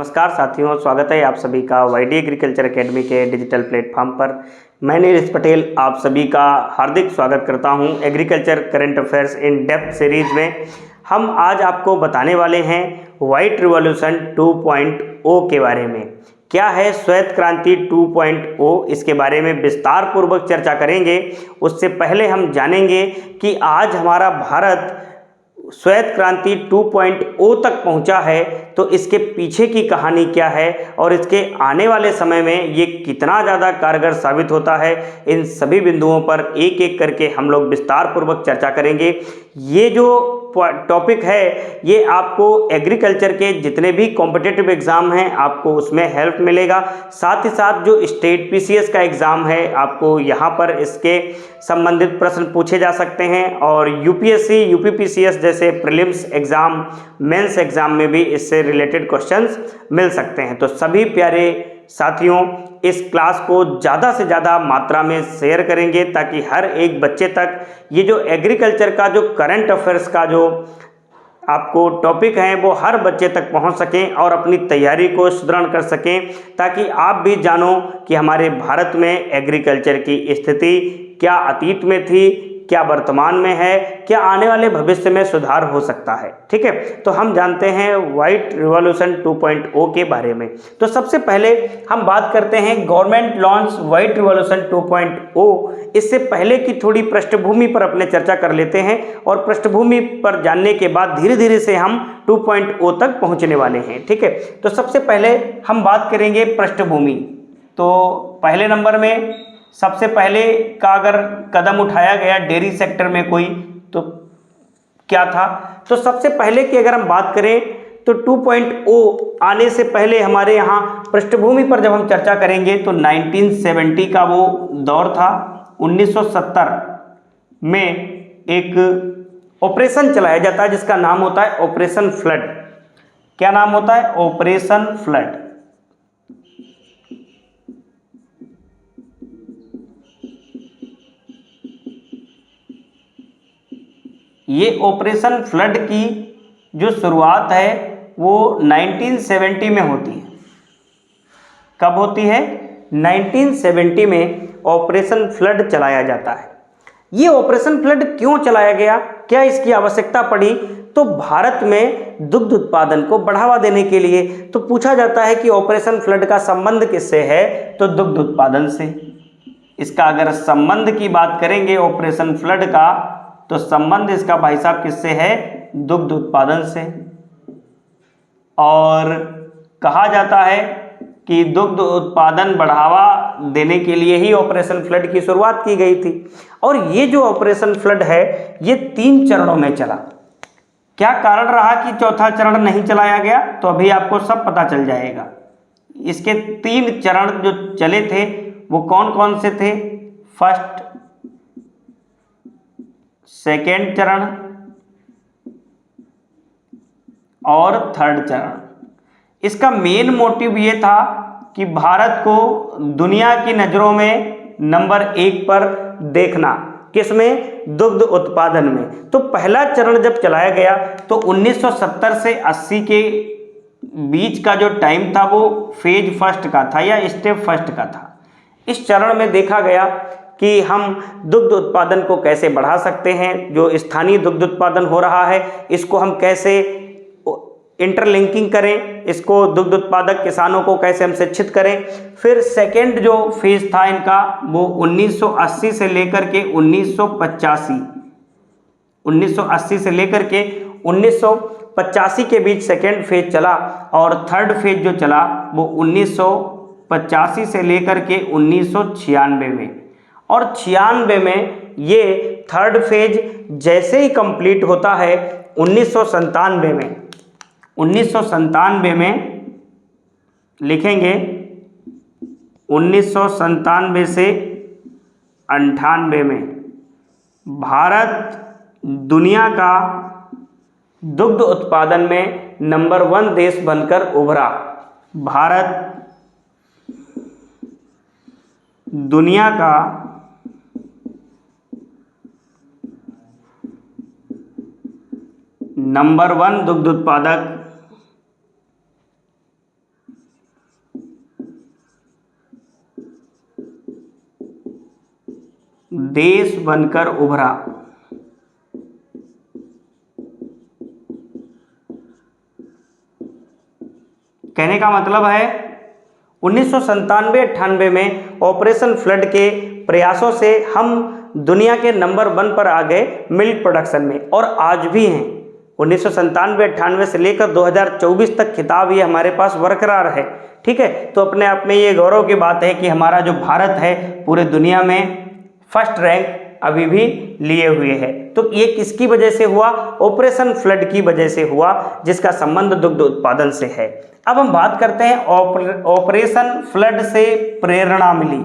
नमस्कार साथियों, स्वागत है आप सभी का वाईडी एग्रीकल्चर एकेडमी के डिजिटल प्लेटफॉर्म पर। मैं नीरज पटेल आप सभी का हार्दिक स्वागत करता हूं। Agriculture current affairs in depth series में हम आज आपको बताने वाले हैं व्हाइट रिवॉल्यूशन 2.0 के बारे में। क्या है श्वेत क्रांति 2.0, इसके बारे में विस्तार पूर्वक चर्चा करेंगे। उससे पहले हम जानेंगे कि आज हमारा भारत श्वेत क्रांति 2.0 तक पहुंचा है तो इसके पीछे की कहानी क्या है और इसके आने वाले समय में ये कितना ज़्यादा कारगर साबित होता है। इन सभी बिंदुओं पर एक एक करके हम लोग विस्तार पूर्वक चर्चा करेंगे। ये जो टॉपिक है ये आपको एग्रीकल्चर के जितने भी कॉम्पिटिटिव एग्ज़ाम हैं आपको उसमें हेल्प मिलेगा। साथ ही साथ जो स्टेट पीसीएस का एग्ज़ाम है आपको यहाँ पर इसके संबंधित प्रश्न पूछे जा सकते हैं और यूपीएससी यूपीपीसीएस जैसे प्रीलिम्स एग्ज़ाम मेंस एग्ज़ाम में भी इससे रिलेटेड क्वेश्चंस मिल सकते हैं। तो सभी प्यारे साथियों इस क्लास को ज़्यादा से ज़्यादा मात्रा में शेयर करेंगे ताकि हर एक बच्चे तक ये जो एग्रीकल्चर का जो करंट अफेयर्स का जो आपको टॉपिक हैं वो हर बच्चे तक पहुंच सकें और अपनी तैयारी को सुदृढ़ कर सकें, ताकि आप भी जानो कि हमारे भारत में एग्रीकल्चर की स्थिति क्या अतीत में थी, क्या वर्तमान में है, क्या आने वाले भविष्य में सुधार हो सकता है। ठीक है, तो हम जानते हैं व्हाइट रिवॉल्यूशन 2.0 के बारे में। तो सबसे पहले हम बात करते हैं गवर्नमेंट लॉन्च व्हाइट रिवॉल्यूशन 2.0। इससे पहले की थोड़ी पृष्ठभूमि पर अपने चर्चा कर लेते हैं और पृष्ठभूमि पर जानने के बाद धीरे धीरे से हम 2.0 तक पहुंचने वाले हैं। ठीक है, तो सबसे पहले हम बात करेंगे पृष्ठभूमि। तो पहले नंबर में सबसे पहले का अगर कदम उठाया गया डेयरी सेक्टर में कोई तो क्या था। तो सबसे पहले की अगर हम बात करें तो 2.0 आने से पहले हमारे यहाँ पृष्ठभूमि पर जब हम चर्चा करेंगे तो 1970 का वो दौर था। 1970 में एक ऑपरेशन चलाया जाता है जिसका नाम होता है ऑपरेशन फ्लड। क्या नाम होता है? Operation flood. ये ऑपरेशन फ्लड की जो शुरुआत है वो 1970 में होती है। कब होती है? 1970 में ऑपरेशन फ्लड चलाया जाता है। ये ऑपरेशन फ्लड क्यों चलाया गया, क्या इसकी आवश्यकता पड़ी? तो भारत में दुग्ध उत्पादन को बढ़ावा देने के लिए। तो पूछा जाता है कि ऑपरेशन फ्लड का संबंध किससे है? तो दुग्ध उत्पादन से। इसका अगर संबंध की बात करेंगे ऑपरेशन फ्लड का तो संबंध इसका भाई साहब किससे है? दुग्ध उत्पादन से। और कहा जाता है कि दुग्ध उत्पादन बढ़ावा देने के लिए ही ऑपरेशन फ्लड की शुरुआत की गई थी। और ये जो ऑपरेशन फ्लड है ये 3 चरणों में चला। क्या कारण रहा कि चौथा चरण नहीं चलाया गया? तो अभी आपको सब पता चल जाएगा। इसके 3 चरण जो चले थे वो कौन कौन से थे? फर्स्ट, सेकेंड चरण और थर्ड चरण। इसका मेन मोटिव ये था कि भारत को दुनिया की नज़रों में नंबर 1 पर देखना। किसमें? दुग्ध उत्पादन में। तो पहला चरण जब चलाया गया तो 1970 से 80 के बीच का जो टाइम था वो फेज फर्स्ट का था या स्टेप फर्स्ट का था। इस चरण में देखा गया कि हम दुग्ध उत्पादन को कैसे बढ़ा सकते हैं, जो स्थानीय दुग्ध उत्पादन हो रहा है इसको हम कैसे इंटरलिंकिंग करें, इसको दुग्ध उत्पादक किसानों को कैसे हम शिक्षित करें। फिर सेकेंड जो फेज था इनका वो 1980 से लेकर के 1980 से लेकर के 1985 के बीच सेकेंड फेज चला और थर्ड फेज जो चला वो 1985 से लेकर के 1996 में। और 96 में ये थर्ड फेज जैसे ही कंप्लीट होता है 1997 में लिखेंगे 1997 से 98 में भारत दुनिया का दुग्ध उत्पादन में नंबर 1 देश बनकर उभरा। भारत दुनिया का नंबर 1 दुग्ध उत्पादक देश बनकर उभरा। कहने का मतलब है 1997-98 में ऑपरेशन फ्लड के प्रयासों से हम दुनिया के नंबर 1 पर आ गए मिल्क प्रोडक्शन में, और आज भी हैं। 1997-98 से लेकर 2024 तक खिताब ये हमारे पास बरकरार है। ठीक है, तो अपने आप में ये गौरव की बात है कि हमारा जो भारत है पूरे दुनिया में फर्स्ट रैंक अभी भी लिए हुए है। तो ये किसकी वजह से हुआ? ऑपरेशन फ्लड की वजह से हुआ, जिसका संबंध दुग्ध उत्पादन से है। अब हम बात करते हैं ऑपरेशन फ्लड से प्रेरणा मिली।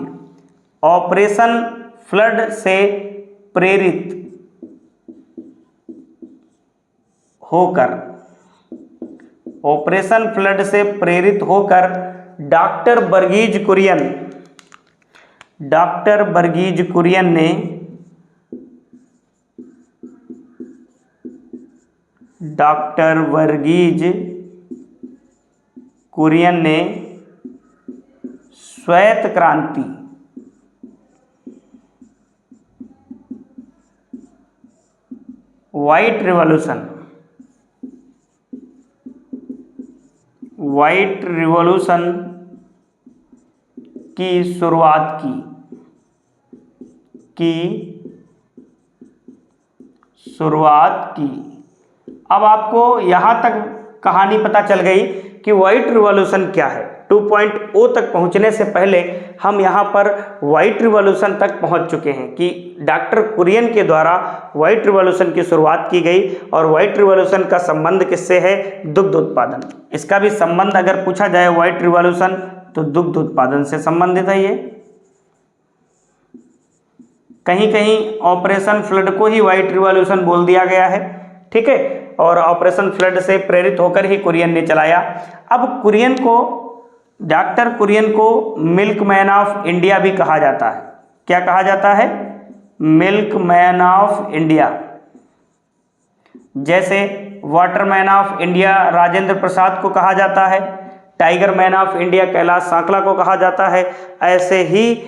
ऑपरेशन फ्लड से प्रेरित होकर, ऑपरेशन फ्लड से प्रेरित होकर डॉक्टर वर्गीज कुरियन ने श्वेत क्रांति व्हाइट रिवॉल्यूशन की शुरुआत की। अब आपको यहां तक कहानी पता चल गई कि व्हाइट रिवॉल्यूशन क्या है। 2.0 तक पहुंचने से पहले हम यहां पर व्हाइट रिवॉल्यूशन तक पहुंच चुके हैं कि डॉक्टर कुरियन के द्वारा व्हाइट रिवॉल्यूशन की शुरुआत की गई। और व्हाइट रिवॉल्यूशन का संबंध किससे है? दुग्ध उत्पादन। इसका भी संबंध अगर पूछा जाए व्हाइट रिवॉल्यूशन, तो दुग्ध उत्पादन से संबंधित है। ये कहीं कहीं ऑपरेशन फ्लड को ही व्हाइट रिवॉल्यूशन बोल दिया गया है। ठीक है, और ऑपरेशन फ्लड से प्रेरित होकर ही कुरियन ने चलाया। अब डॉक्टर कुरियन को मिल्क मैन ऑफ इंडिया भी कहा जाता है। क्या कहा जाता है? Milk man of India. जैसे water man of India Rajendra Prasad को कहा जाता है, tiger man of India Kailash Sankhala को कहा जाता है, ऐसे ही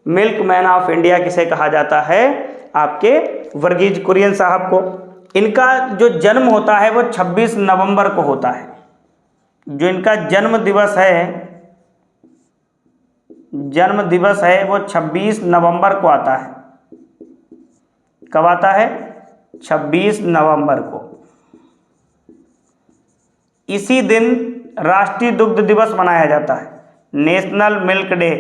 मिल्क मैन ऑफ इंडिया किसे कहा जाता है? आपके वर्गीज कुरियन साहब को। इनका जो जन्म होता है वो 26 नवंबर को होता है। जो इनका जन्म दिवस है वो 26 नवंबर को आता है। कब आता है? 26 नवंबर को। इसी दिन राष्ट्रीय दुग्ध दिवस मनाया जाता है, नेशनल मिल्क डे,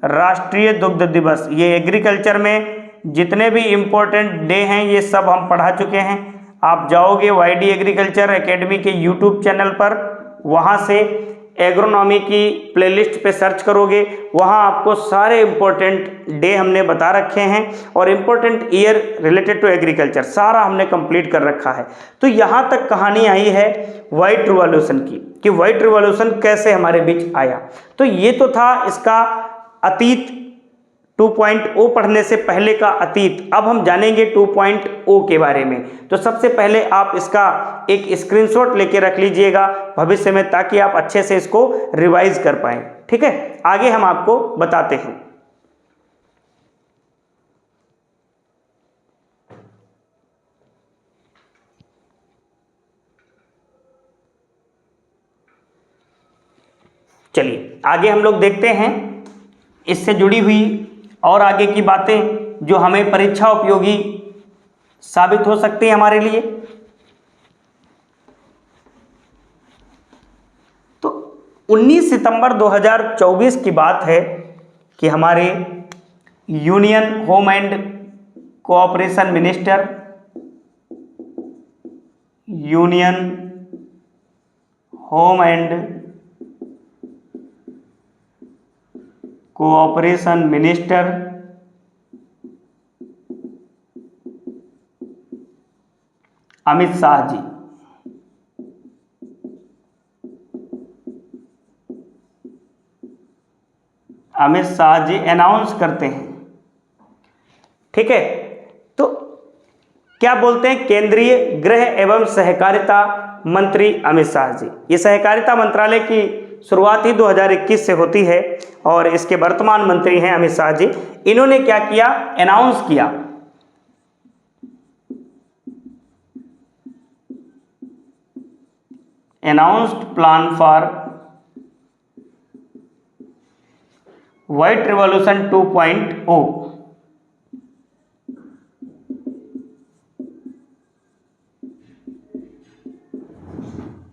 राष्ट्रीय दुग्ध दिवस। ये एग्रीकल्चर में जितने भी इम्पोर्टेंट डे हैं ये सब हम पढ़ा चुके हैं। आप जाओगे वाईडी एग्रीकल्चर एकेडमी के यूट्यूब चैनल पर, वहाँ से एग्रोनॉमी की प्लेलिस्ट पे सर्च करोगे, वहाँ आपको सारे इम्पोर्टेंट डे हमने बता रखे हैं और important year related to agriculture सारा हमने कंप्लीट कर रखा है। तो यहाँ तक कहानी आई है व्हाइट रिवॉल्यूशन की, कि व्हाइट रिवॉल्यूशन कैसे हमारे बीच आया। तो ये तो था इसका अतीत, 2.0 पढ़ने से पहले का अतीत। अब हम जानेंगे 2.0 के बारे में। तो सबसे पहले आप इसका एक स्क्रीनशॉट लेके रख लीजिएगा भविष्य में, ताकि आप अच्छे से इसको रिवाइज कर पाएं। ठीक है, आगे हम आपको बताते हैं। चलिए आगे हम लोग देखते हैं इससे जुड़ी हुई और आगे की बातें जो हमें परीक्षा उपयोगी साबित हो सकती है हमारे लिए। तो 19 सितंबर 2024 की बात है कि हमारे union home and cooperation minister, union home and cooperation minister Amit Shah ji announce करते हैं। ठीक है, तो क्या बोलते हैं? केंद्रीय गृह एवं सहकारिता मंत्री अमित शाह जी। ये सहकारिता मंत्रालय की शुरुआत ही 2021 से होती है और इसके वर्तमान मंत्री हैं अमित शाह जी। इन्होंने क्या किया, अनाउंस किया, announced plan for white revolution 2.0।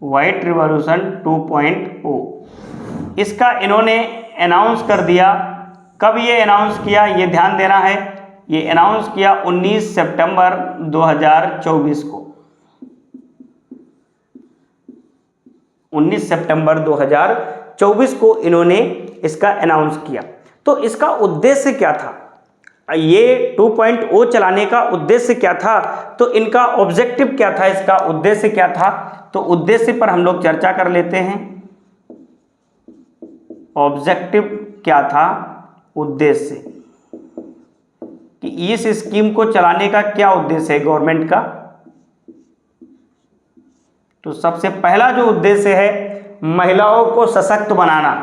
White revolution 2.0 इसका इन्होंने अनाउंस कर दिया। कब ये अनाउंस किया, ये ध्यान देना है, ये अनाउंस किया 19 सितंबर 2024 को। 19 सितंबर 2024 को इन्होंने इसका अनाउंस किया। तो इसका उद्देश्य क्या था, ये 2.0 चलाने का उद्देश्य क्या था, तो इनका ऑब्जेक्टिव क्या था, इसका उद्देश्य क्या था, तो उद्देश्य पर हम लोग चर्चा कर लेते हैं। ऑब्जेक्टिव क्या था, उद्देश्य, कि इस स्कीम को चलाने का क्या उद्देश्य है गवर्नमेंट का। तो सबसे पहला जो उद्देश्य है, महिलाओं को सशक्त बनाना,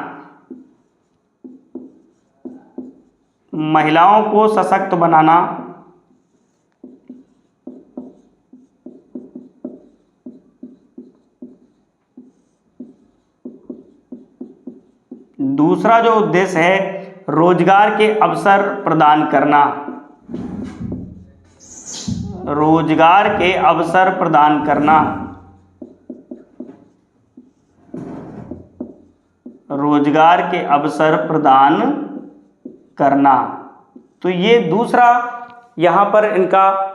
महिलाओं को सशक्त बनाना। दूसरा जो उद्देश्य है, रोजगार के अवसर प्रदान करना, रोजगार के अवसर प्रदान करना, रोजगार के अवसर प्रदान करना। तो ये दूसरा यहाँ पर इनका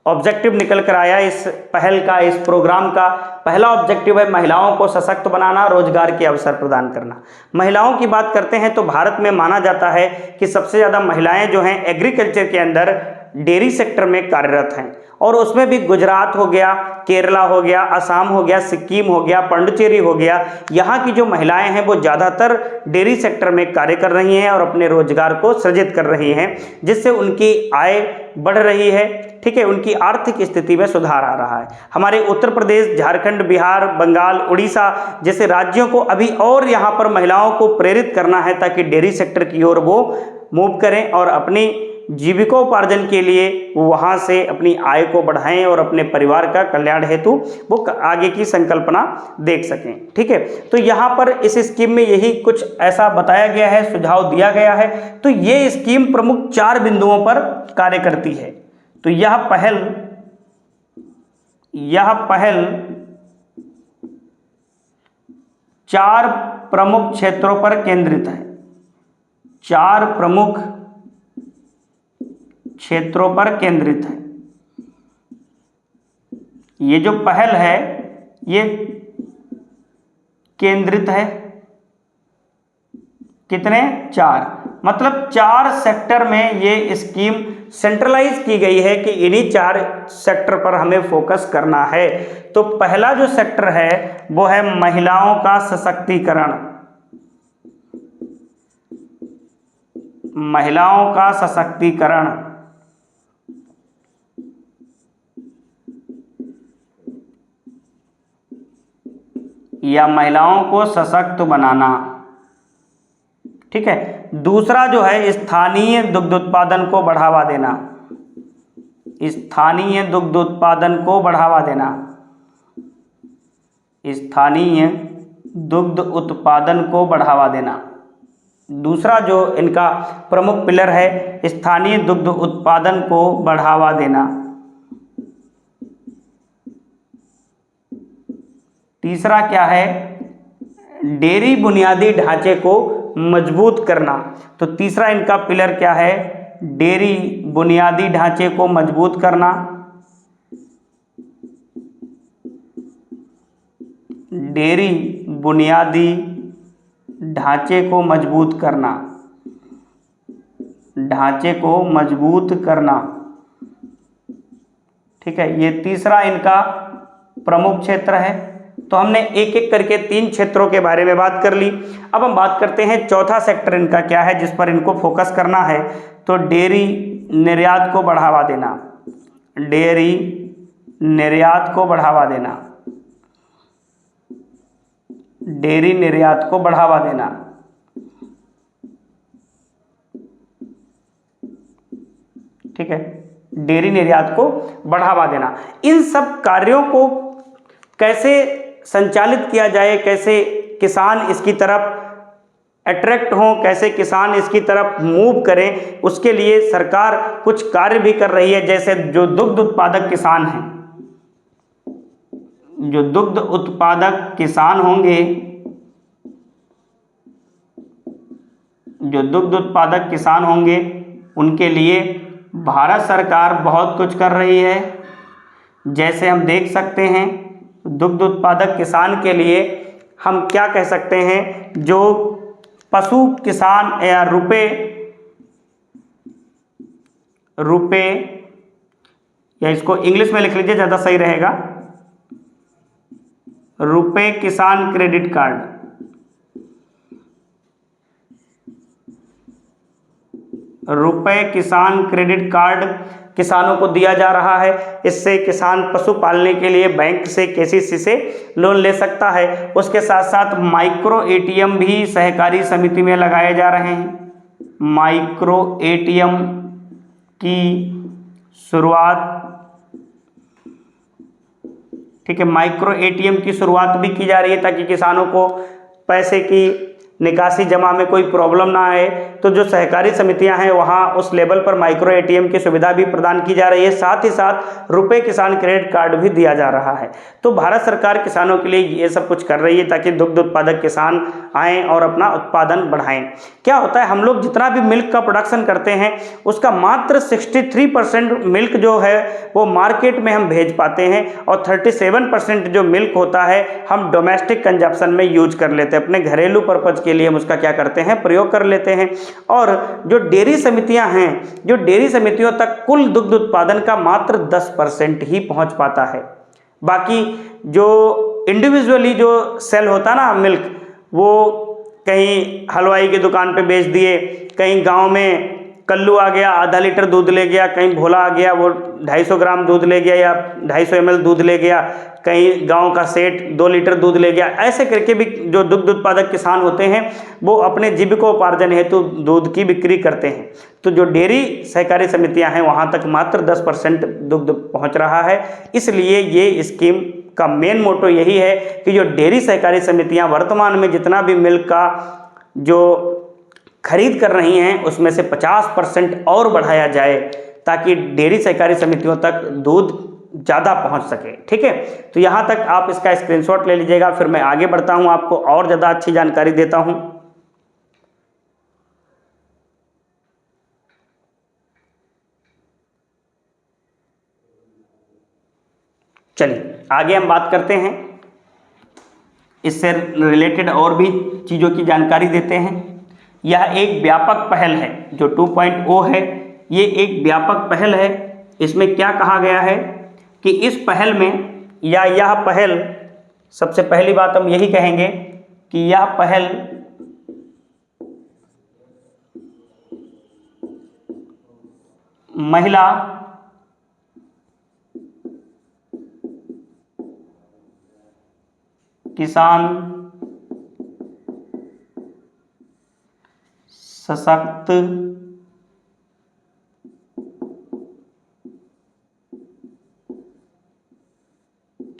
ऑब्जेक्टिव निकल कर आया। इस पहल का, इस प्रोग्राम का पहला ऑब्जेक्टिव है महिलाओं को सशक्त बनाना, रोजगार के अवसर प्रदान करना। महिलाओं की बात करते हैं तो भारत में माना जाता है कि सबसे ज़्यादा महिलाएं जो हैं एग्रीकल्चर के अंदर डेयरी सेक्टर में कार्यरत हैं, और उसमें भी गुजरात हो गया, केरला हो गया, असम हो गया, सिक्किम हो गया, पांडिचेरी हो गया, यहाँ की जो महिलाएं हैं वो ज़्यादातर डेयरी सेक्टर में कार्य कर रही हैं और अपने रोजगार को सृजित कर रही हैं, जिससे उनकी आय बढ़ रही है। ठीक है, उनकी आर्थिक स्थिति में सुधार आ रहा है। हमारे उत्तर प्रदेश, झारखंड, बिहार, बंगाल, उड़ीसा जैसे राज्यों को अभी और यहाँ पर महिलाओं को प्रेरित करना है ताकि डेयरी सेक्टर की ओर वो मूव करें और अपनी जीविकोपार्जन के लिए वो वहाँ से अपनी आय को बढ़ाएं और अपने परिवार का कल्याण हेतु वो आगे की संकल्पना देख सकें। ठीक है, तो यहाँ पर इस स्कीम में यही कुछ ऐसा बताया गया है, सुझाव दिया गया है। तो ये स्कीम प्रमुख 4 बिंदुओं पर कार्य करती है। तो यह पहल 4 प्रमुख क्षेत्रों पर केंद्रित है, 4 प्रमुख क्षेत्रों पर केंद्रित है। ये जो पहल है ये केंद्रित है कितने, 4, मतलब 4 सेक्टर में ये स्कीम सेंट्रलाइज की गई है कि इन्हीं 4 सेक्टर पर हमें फोकस करना है। तो पहला जो सेक्टर है वो है महिलाओं का सशक्तिकरण, महिलाओं का सशक्तिकरण, या महिलाओं को सशक्त बनाना। ठीक है, दूसरा जो है स्थानीय दुग्ध उत्पादन को बढ़ावा देना, स्थानीय दुग्ध उत्पादन को बढ़ावा देना, स्थानीय दुग्ध उत्पादन को बढ़ावा देना। दूसरा जो इनका प्रमुख पिलर है, स्थानीय दुग्ध उत्पादन को बढ़ावा देना। तीसरा क्या है, डेयरी बुनियादी ढांचे को मजबूत करना। तो तीसरा इनका पिलर क्या है, डेयरी बुनियादी ढांचे को मजबूत करना, डेयरी बुनियादी ढांचे को मजबूत करना, ढांचे को मजबूत करना। ठीक है, ये तीसरा इनका प्रमुख क्षेत्र है। तो हमने एक एक करके 3 क्षेत्रों के बारे में बात कर ली। अब हम बात करते हैं चौथा सेक्टर इनका क्या है जिस पर इनको फोकस करना है। तो डेयरी निर्यात को बढ़ावा देना, डेयरी निर्यात को बढ़ावा देना, डेयरी निर्यात को बढ़ावा देना। ठीक है, डेयरी निर्यात को बढ़ावा देना। इन सब कार्यों को कैसे संचालित किया जाए, कैसे किसान इसकी तरफ अट्रैक्ट हों, कैसे किसान इसकी तरफ मूव करें, उसके लिए सरकार कुछ कार्य भी कर रही है। जैसे जो दुग्ध उत्पादक किसान हैं, जो दुग्ध उत्पादक किसान होंगे, जो दुग्ध उत्पादक किसान होंगे, उनके लिए भारत सरकार बहुत कुछ कर रही है। जैसे हम देख सकते हैं, दुग्ध उत्पादक किसान के लिए हम क्या कह सकते हैं, जो पशु किसान या रुपए या इसको इंग्लिश में लिख लीजिए, ज़्यादा सही रहेगा, रुपए किसान क्रेडिट कार्ड। रुपए किसान क्रेडिट कार्ड किसानों को दिया जा रहा है। इससे किसान पशु पालने के लिए बैंक से केसीसी से लोन ले सकता है। उसके साथ साथ माइक्रो एटीएम भी सहकारी समिति में लगाए जा रहे हैं। माइक्रो एटीएम की शुरुआत, ठीक है, माइक्रो एटीएम की शुरुआत भी की जा रही है ताकि किसानों को पैसे की निकासी जमा में कोई प्रॉब्लम ना आए। तो जो सहकारी समितियां हैं वहां उस लेवल पर माइक्रो एटीएम की सुविधा भी प्रदान की जा रही है। साथ ही साथ रुपए किसान क्रेडिट कार्ड भी दिया जा रहा है। तो भारत सरकार किसानों के लिए ये सब कुछ कर रही है ताकि दुग्ध उत्पादक किसान आएँ और अपना उत्पादन बढ़ाएं। क्या होता है, हम लोग जितना भी मिल्क का प्रोडक्शन करते हैं उसका मात्र 63% मिल्क जो है वो मार्केट में हम भेज पाते हैं और 37% जो मिल्क होता है हम डोमेस्टिक कंजप्शन में यूज कर लेते हैं, अपने घरेलू पर्पज के लिए हम उसका क्या करते हैं, प्रयोग कर लेते हैं। और जो डेयरी समितियां हैं, जो डेयरी समितियों तक कुल दुग्ध उत्पादन का मात्र 10% ही पहुंच पाता है। बाकी जो इंडिविजुअली जो सेल होता ना मिल्क, वो कहीं हलवाई की दुकान पे बेच दिए, कहीं गांव में कल्लू आ गया आधा लीटर दूध ले गया, कहीं भोला आ गया वो 250 ग्राम दूध ले गया या 250 ml दूध ले गया, कहीं गांव का सेठ 2 लीटर दूध ले गया। ऐसे करके भी जो दुग्ध उत्पादक किसान होते हैं वो अपने जीविकोपार्जन हेतु दूध की बिक्री करते हैं। तो जो डेयरी सहकारी समितियां हैं वहां तक मात्र 10% दुग्ध पहुंच रहा है। इसलिए ये स्कीम का मेन मोटो यही है कि जो डेयरी सहकारी समितियां वर्तमान में जितना भी मिल्क का जो खरीद कर रही हैं उसमें से 50% और बढ़ाया जाए ताकि डेयरी सहकारी समितियों तक दूध ज़्यादा पहुंच सके। ठीक है, तो यहाँ तक आप इसका स्क्रीनशॉट ले लीजिएगा, फिर मैं आगे बढ़ता हूँ, आपको और ज़्यादा अच्छी जानकारी देता हूँ। चलिए आगे हम बात करते हैं, इससे रिलेटेड और भी चीज़ों की जानकारी देते हैं। यह एक व्यापक पहल है, जो 2.0 है ये एक व्यापक पहल है। इसमें क्या कहा गया है कि इस पहल में या यह पहल, सबसे पहली बात हम यही कहेंगे कि यह पहल महिला किसान सशक्त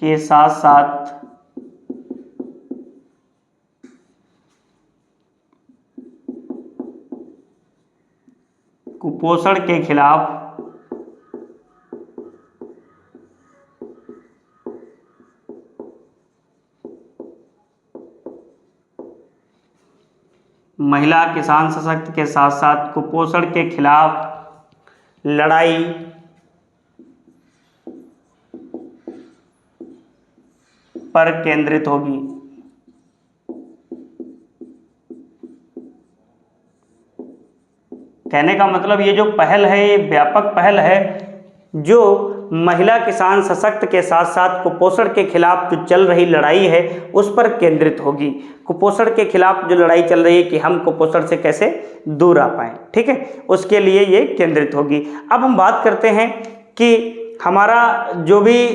के साथ साथ कुपोषण के खिलाफ महिला किसान सशक्त के साथ साथ कुपोषण के खिलाफ लड़ाई पर केंद्रित होगी। कहने का मतलब ये जो पहल है ये व्यापक पहल है जो महिला किसान सशक्त के साथ साथ कुपोषण के खिलाफ जो चल रही लड़ाई है उस पर केंद्रित होगी। कुपोषण के खिलाफ जो लड़ाई चल रही है कि हम कुपोषण से कैसे दूर आ पाएँ, ठीक है, उसके लिए ये केंद्रित होगी। अब हम बात करते हैं कि हमारा जो भी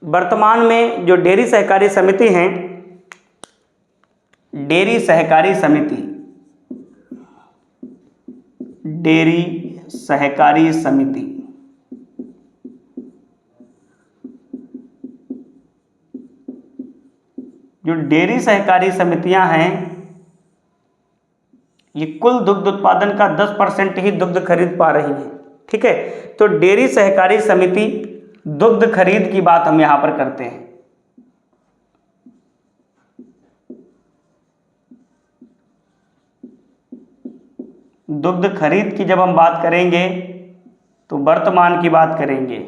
वर्तमान में जो डेयरी सहकारी समिति हैं डेयरी सहकारी समिति, डेयरी सहकारी समिति, जो डेयरी सहकारी समितियां हैं ये कुल दुग्ध उत्पादन का 10% ही दुग्ध खरीद पा रही हैं। ठीक है, तो डेयरी सहकारी समिति दुग्ध खरीद की बात हम यहां पर करते हैं। दुग्ध खरीद की जब हम बात करेंगे तो वर्तमान की बात करेंगे,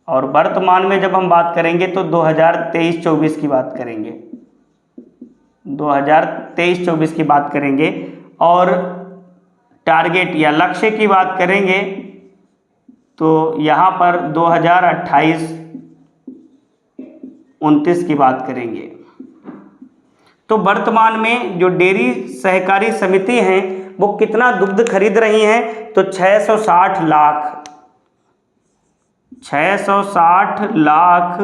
और वर्तमान में जब हम बात करेंगे तो 2023-24 की बात करेंगे, 2023-24 की बात करेंगे। और टारगेट या लक्ष्य की बात करेंगे तो यहाँ पर 2028-29 की बात करेंगे। तो वर्तमान में जो डेयरी सहकारी समिति हैं वो कितना दुग्ध खरीद रही हैं, तो 660 लाख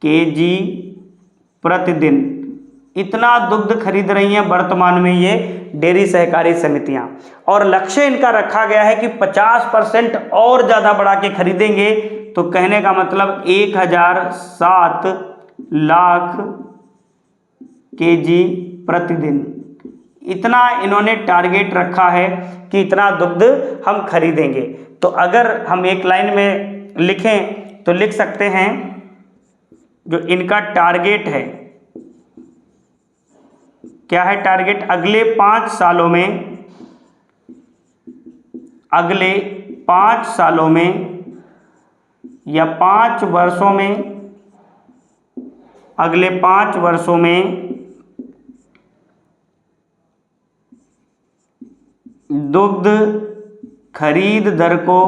केजी प्रतिदिन, इतना दुग्ध खरीद रही हैं वर्तमान में ये डेयरी सहकारी समितियां। और लक्ष्य इनका रखा गया है कि 50% और ज़्यादा बढ़ा के खरीदेंगे, तो कहने का मतलब 1007 लाख केजी प्रतिदिन, इतना इन्होंने टारगेट रखा है कि इतना दुग्ध हम खरीदेंगे। तो अगर हम एक लाइन में लिखें तो लिख सकते हैं जो इनका टारगेट है, क्या है टारगेट, अगले 5 सालों में, अगले 5 सालों में या 5 वर्षों में, अगले 5 वर्षों में दुग्ध खरीद दर को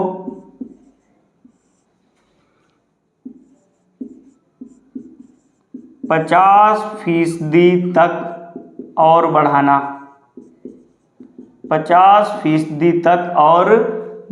50% तक और बढ़ाना, 50% तक और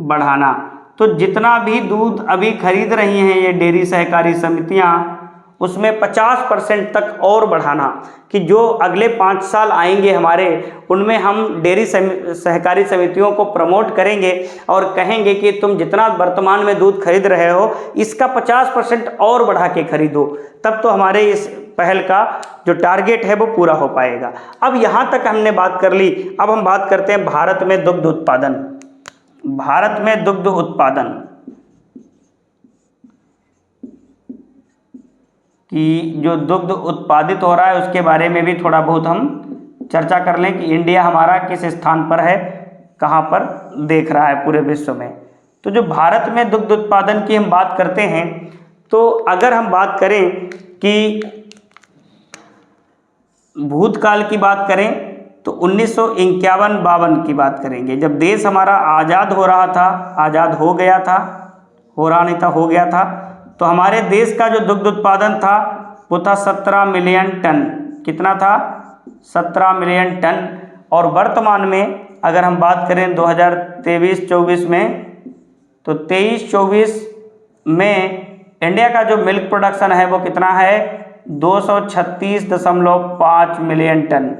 बढ़ाना। तो जितना भी दूध अभी खरीद रही हैं ये डेयरी सहकारी समितियां, उसमें 50% तक और बढ़ाना, कि जो अगले 5 साल आएंगे हमारे, उनमें हम डेयरी सहकारी समितियों को प्रमोट करेंगे और कहेंगे कि तुम जितना वर्तमान में दूध खरीद रहे हो इसका 50% और बढ़ा के खरीदो, तब तो हमारे इस पहल का जो टारगेट है वो पूरा हो पाएगा। अब यहाँ तक हमने बात कर ली, अब हम बात करते हैं भारत में दुग्ध उत्पादन। भारत में दुग्ध उत्पादन कि जो दुग्ध उत्पादित हो रहा है उसके बारे में भी थोड़ा बहुत हम चर्चा कर लें कि इंडिया हमारा किस स्थान पर है, कहाँ पर देख रहा है पूरे विश्व में। तो जो भारत में दुग्ध उत्पादन की हम बात करते हैं, तो अगर हम बात करें कि भूतकाल की बात करें तो 1951-52 की बात करेंगे, जब देश हमारा आज़ाद हो रहा था, आज़ाद हो गया था, हो रहा नहीं था, हो गया था, तो हमारे देश का जो दुग्ध उत्पादन था वो था 17 मिलियन टन। कितना था? 17 मिलियन टन। और वर्तमान में अगर हम बात करें 2023-24 में, तो 23-24 में इंडिया का जो मिल्क प्रोडक्शन है वो कितना है? 236.5 मिलियन टन,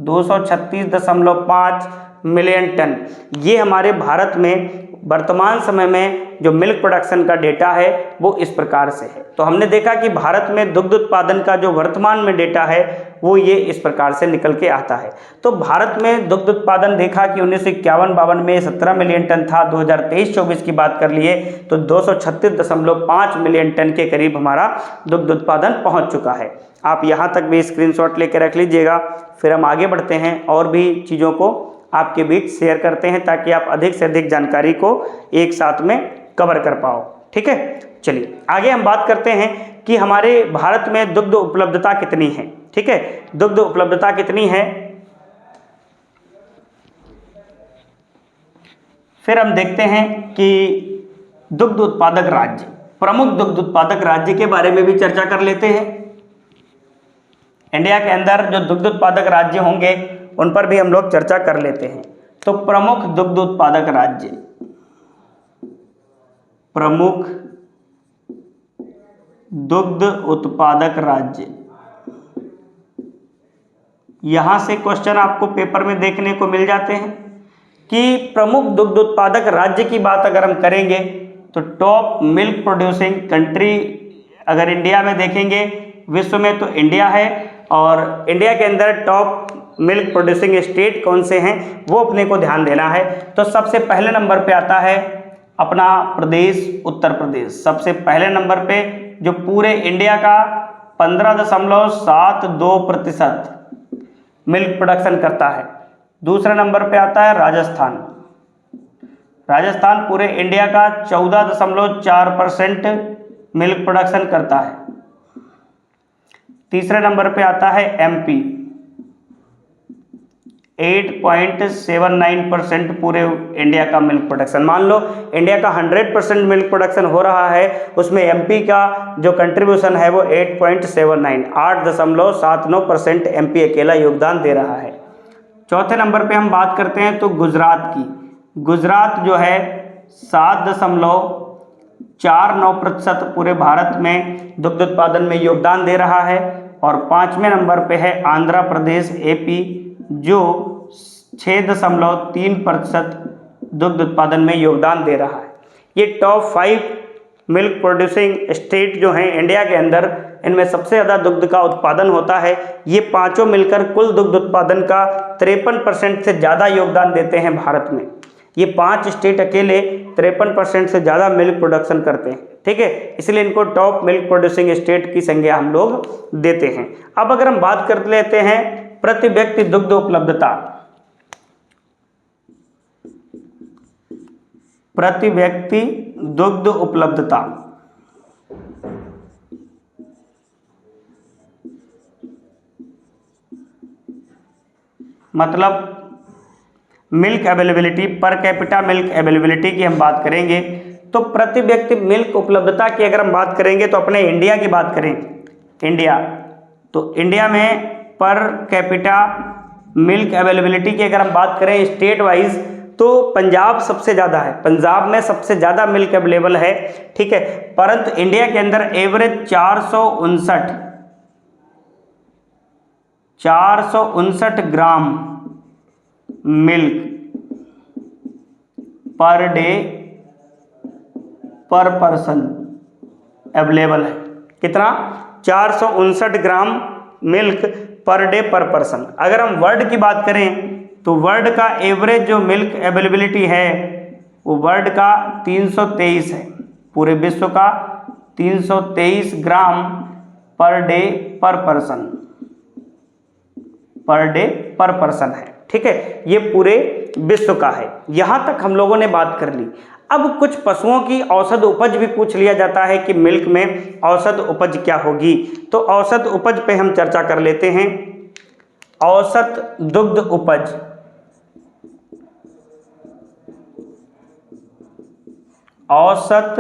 236.5 मिलियन टन। ये हमारे भारत में वर्तमान समय में जो मिल्क प्रोडक्शन का डेटा है वो इस प्रकार से है। तो हमने देखा कि भारत में दुग्ध उत्पादन का जो वर्तमान में डेटा है वो ये इस प्रकार से निकल के आता है। तो भारत में दुग्ध उत्पादन देखा कि 1951-52 में 17 मिलियन टन था, 2023-24 की बात कर लिए तो 236.5 मिलियन टन के करीब हमारा दुग्ध उत्पादन पहुँच चुका है। आप यहाँ तक भी स्क्रीनशॉट लेकर रख लीजिएगा, फिर हम आगे बढ़ते हैं और भी चीज़ों को आपके बीच शेयर करते हैं ताकि आप अधिक से अधिक जानकारी को एक साथ में कवर कर पाओ। ठीक है, चलिए आगे हम बात करते हैं कि हमारे भारत में दुग्ध उपलब्धता कितनी है। ठीक है, दुग्ध उपलब्धता कितनी है, फिर हम देखते हैं कि दुग्ध उत्पादक राज्य, प्रमुख दुग्ध उत्पादक राज्य के बारे में भी चर्चा कर लेते हैं। इंडिया के अंदर जो दुग्ध उत्पादक राज्य होंगे उन पर भी हम लोग चर्चा कर लेते हैं। तो प्रमुख दुग्ध उत्पादक राज्य, प्रमुख दुग्ध उत्पादक राज्य, यहाँ से क्वेश्चन आपको पेपर में देखने को मिल जाते हैं कि प्रमुख दुग्ध उत्पादक राज्य की बात अगर हम करेंगे तो टॉप मिल्क प्रोड्यूसिंग कंट्री अगर इंडिया में देखेंगे विश्व में तो इंडिया है, और इंडिया के अंदर टॉप मिल्क प्रोड्यूसिंग स्टेट कौन से हैं वो अपने को ध्यान देना है। तो सबसे पहले नंबर पे आता है अपना प्रदेश उत्तर प्रदेश, सबसे पहले नंबर पे जो पूरे इंडिया का 15.72% मिल्क प्रोडक्शन करता है। दूसरे नंबर पे आता है राजस्थान, राजस्थान पूरे इंडिया का 14.4% मिल्क प्रोडक्शन करता है। तीसरे नंबर पे आता है एमपी, 8.79% पूरे इंडिया का मिल्क प्रोडक्शन। मान लो इंडिया का 100% मिल्क प्रोडक्शन हो रहा है, उसमें एमपी का जो कंट्रीब्यूशन है वो 8.79% एमपी अकेला योगदान दे रहा है। चौथे नंबर पे हम बात करते हैं तो गुजरात की, गुजरात जो है 7.49% पूरे भारत में दुग्ध उत्पादन में योगदान दे रहा है। और पांचवें नंबर पे है आंध्र प्रदेश एपी जो 6.3% दुग्ध उत्पादन में योगदान दे रहा है। ये टॉप 5 मिल्क प्रोड्यूसिंग स्टेट जो हैं इंडिया के अंदर, इनमें सबसे ज़्यादा दुग्ध का उत्पादन होता है। ये पांचों मिलकर कुल दुग्ध उत्पादन का 53% से ज़्यादा योगदान देते हैं भारत में। ये 5 स्टेट अकेले 53% से ज़्यादा मिल्क प्रोडक्शन करते हैं, ठीक है, इसलिए इनको टॉप मिल्क प्रोड्यूसिंग स्टेट की संज्ञा हम लोग देते हैं। अब अगर हम बात कर लेते हैं प्रति व्यक्ति दुग्ध उपलब्धता, प्रति व्यक्ति दुग्ध उपलब्धता मतलब milk availability, per capita milk availability की हम बात करेंगे तो प्रति व्यक्ति मिल्क उपलब्धता की अगर हम बात करेंगे तो अपने इंडिया की बात करें, इंडिया, तो इंडिया में पर कैपिटा मिल्क अवेलेबिलिटी की अगर हम बात करें स्टेट वाइज तो पंजाब सबसे ज़्यादा है, पंजाब में सबसे ज़्यादा मिल्क अवेलेबल है, ठीक है, परंतु इंडिया के अंदर एवरेज 459 ग्राम मिल्क पर डे पर पर्सन अवेलेबल है। कितना? 459 ग्राम मिल्क पर डे पर पर्सन। अगर हम वर्ल्ड की बात करें तो वर्ल्ड का एवरेज जो मिल्क अवेलेबिलिटी है वो वर्ल्ड का 323 है, पूरे विश्व का 323 ग्राम पर डे पर पर्सन, पर डे पर पर्सन है, ठीक है, ये पूरे विश्व का है। यहां तक हम लोगों ने बात कर ली। अब कुछ पशुओं की औसत उपज भी पूछ लिया जाता है कि मिल्क में औसत उपज क्या होगी, तो औसत उपज पे हम चर्चा कर लेते हैं। औसत दुग्ध उपज, औसत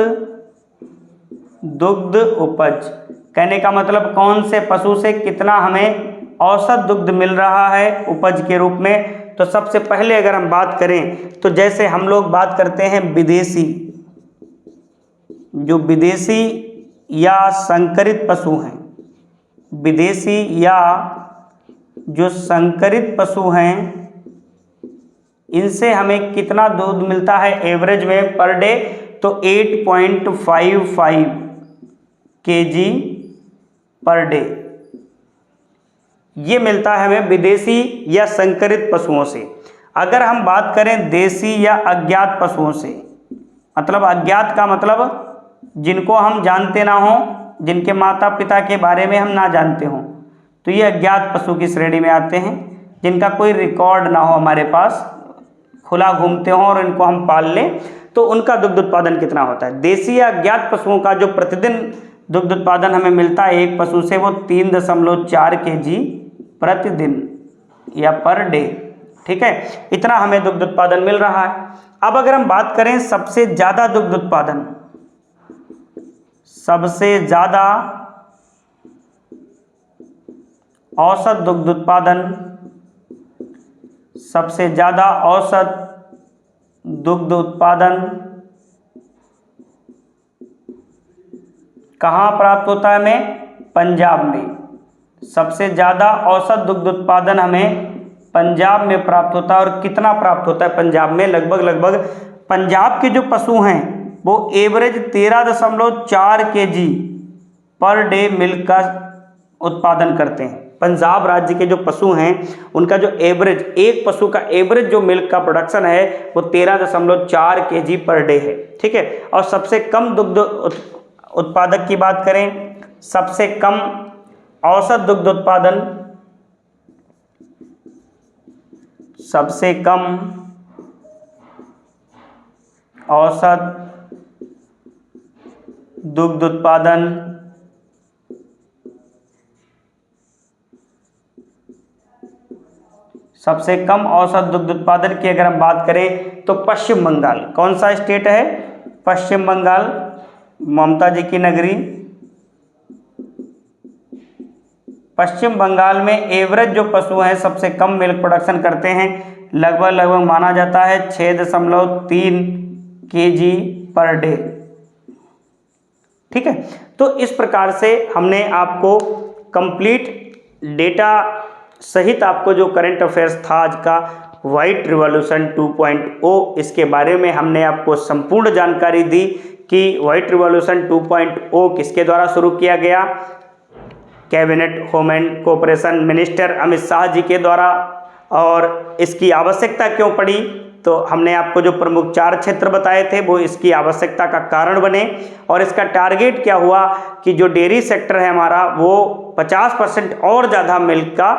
दुग्ध उपज कहने का मतलब कौन से पशु से कितना हमें औसत दुग्ध मिल रहा है उपज के रूप में। तो सबसे पहले अगर हम बात करें तो जैसे हम लोग बात करते हैं विदेशी, जो विदेशी या संकरित पशु हैं, विदेशी या जो संकरित पशु हैं इनसे हमें कितना दूध मिलता है एवरेज में पर डे, तो 8.55 kg पर डे ये मिलता है हमें विदेशी या संकरित पशुओं से। अगर हम बात करें देसी या अज्ञात पशुओं से, मतलब अज्ञात का मतलब जिनको हम जानते ना हो, जिनके माता पिता के बारे में हम ना जानते हों, तो ये अज्ञात पशु की श्रेणी में आते हैं, जिनका कोई रिकॉर्ड ना हो हमारे पास, खुला घूमते हों और इनको हम पाल लें, तो उनका दुग्ध उत्पादन कितना होता है। देसी या अज्ञात पशुओं का जो प्रतिदिन दुग्ध उत्पादन हमें मिलता है एक पशु से वो 3.4 kg प्रतिदिन या पर डे, ठीक है, इतना हमें दुग्ध उत्पादन मिल रहा है। अब अगर हम बात करें सबसे ज्यादा दुग्ध उत्पादन, सबसे ज्यादा औसत दुग्ध उत्पादन, सबसे ज्यादा औसत दुग्ध उत्पादन कहाँ प्राप्त होता है हमें? पंजाब में। सबसे ज़्यादा औसत दुग्ध उत्पादन हमें पंजाब में प्राप्त होता है। और कितना प्राप्त होता है पंजाब में? लगभग पंजाब के जो पशु हैं वो average 13.4 kg per day milk का उत्पादन करते हैं। पंजाब राज्य के जो पशु हैं उनका जो एवरेज, एक पशु का एवरेज जो मिल्क का प्रोडक्शन है वो 13.4 kg पर डे है। ठीक है। और सबसे कम दुग्ध उत्पादक की बात करें, सबसे कम औसत दुग्ध उत्पादन, सबसे कम औसत दुग्ध उत्पादन सबसे कम औसत दुग्ध उत्पादन की अगर हम बात करें तो पश्चिम बंगाल। कौन सा स्टेट है? पश्चिम बंगाल, ममता जी की नगरी। पश्चिम बंगाल में एवरेज जो पशु हैं सबसे कम मिल्क प्रोडक्शन करते हैं, लगभग माना जाता है 6.3 kg पर डे। ठीक है। तो इस प्रकार से हमने आपको कंप्लीट डेटा सहित आपको जो करंट अफेयर्स था आज का व्हाइट रिवॉल्यूशन 2.0, इसके बारे में हमने आपको संपूर्ण जानकारी दी कि व्हाइट रिवॉल्यूशन 2.0 किसके द्वारा शुरू किया गया। Cabinet home and cooperation minister Amit Shah ji के द्वारा। और इसकी आवश्यकता क्यों पड़ी, तो हमने आपको जो प्रमुख 4 क्षेत्र बताए थे वो इसकी आवश्यकता का कारण बने। और इसका टारगेट क्या हुआ कि जो डेयरी सेक्टर है हमारा वो 50% और ज़्यादा मिल्क का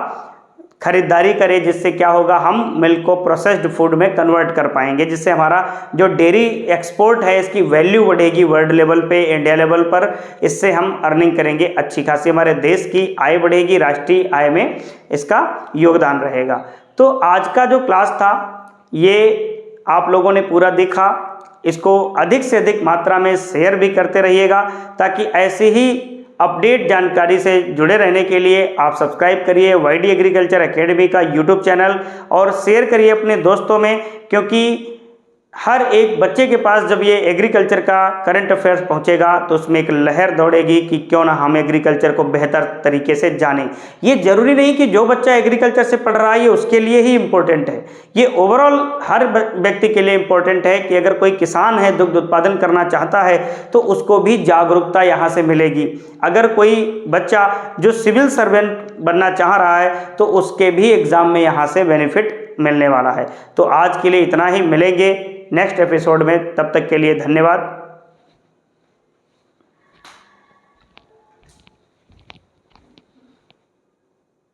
खरीदारी करे, जिससे क्या होगा, हम मिल्क को प्रोसेस्ड फूड में कन्वर्ट कर पाएंगे, जिससे हमारा जो डेयरी एक्सपोर्ट है इसकी वैल्यू बढ़ेगी वर्ल्ड लेवल पे, इंडिया लेवल पर। इससे हम अर्निंग करेंगे अच्छी खासी, हमारे देश की आय बढ़ेगी, राष्ट्रीय आय में इसका योगदान रहेगा। तो आज का जो क्लास था ये आप लोगों ने पूरा देखा, इसको अधिक से अधिक मात्रा में शेयर भी करते रहिएगा, ताकि ऐसे ही अपडेट जानकारी से जुड़े रहने के लिए आप सब्सक्राइब करिए वाईडी एग्रीकल्चर एकेडमी का यूट्यूब चैनल और शेयर करिए अपने दोस्तों में, क्योंकि हर एक बच्चे के पास जब ये एग्रीकल्चर का करंट अफेयर्स पहुंचेगा तो उसमें एक लहर दौड़ेगी कि क्यों ना हम एग्रीकल्चर को बेहतर तरीके से जानें। ये जरूरी नहीं कि जो बच्चा एग्रीकल्चर से पढ़ रहा है ये उसके लिए ही इम्पोर्टेंट है, ये ओवरऑल हर व्यक्ति के लिए इम्पोर्टेंट है कि अगर कोई किसान है दुग्ध उत्पादन करना चाहता है तो उसको भी जागरूकता यहाँ से मिलेगी। अगर कोई बच्चा जो सिविल सर्वेंट बनना चाह रहा है तो उसके भी एग्ज़ाम में यहाँ से बेनिफिट मिलने वाला है। तो आज के लिए इतना ही, मिलेंगे नेक्स्ट एपिसोड में, तब तक के लिए धन्यवाद।